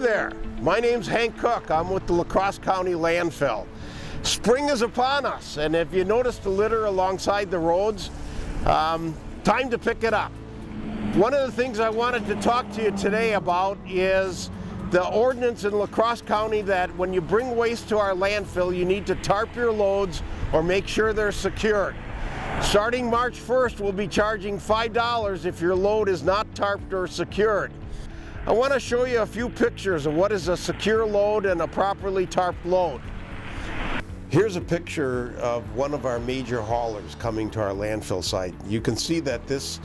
there, my name's Hank Cook. I'm with the La Crosse County Landfill. Spring is upon us, and if you notice the litter alongside the roads, time to pick it up. One of the things I wanted to talk to you today about is the ordinance in La Crosse County that when you bring waste to our landfill, you need to tarp your loads or make sure they're secured. Starting March 1st, we'll be charging $5 if your load is not tarped or secured. I want to show you a few pictures of what is a secure load and a properly tarped load. Here's a picture of one of our major haulers coming to our landfill site. You can see that this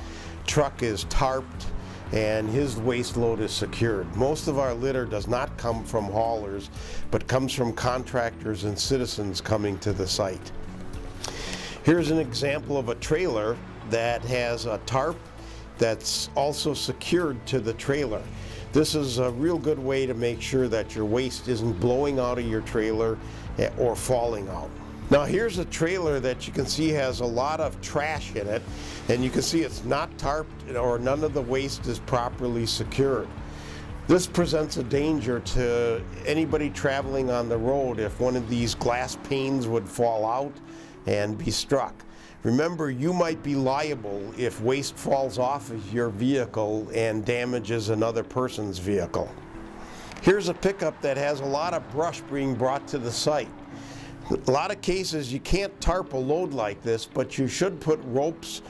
truck is tarped and his waste load is secured. Most of our litter does not come from haulers, but comes from contractors and citizens coming to the site. Here's an example of a trailer that has a tarp that's also secured to the trailer. This is a real good way to make sure that your waste isn't blowing out of your trailer or falling out. Now here's a trailer that you can see has a lot of trash in it, and you can see it's not tarped or none of the waste is properly secured. This presents a danger to anybody traveling on the road if one of these glass panes would fall out and be struck. Remember, you might be liable if waste falls off of your vehicle and damages another person's vehicle. Here's a pickup that has a lot of brush being brought to the site. A lot of cases you can't tarp a load like this, but you should put ropes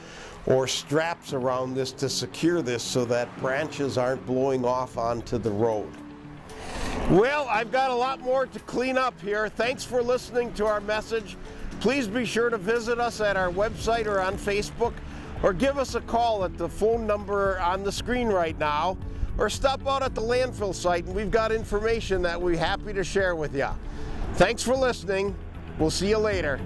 or straps around this to secure this so that branches aren't blowing off onto the road. Well, I've got a lot more to clean up here. Thanks for listening to our message. Please be sure to visit us at our website or on Facebook, or give us a call at the phone number on the screen right now, or stop out at the landfill site and we've got information that we're happy to share with you. Thanks for listening. We'll see you later.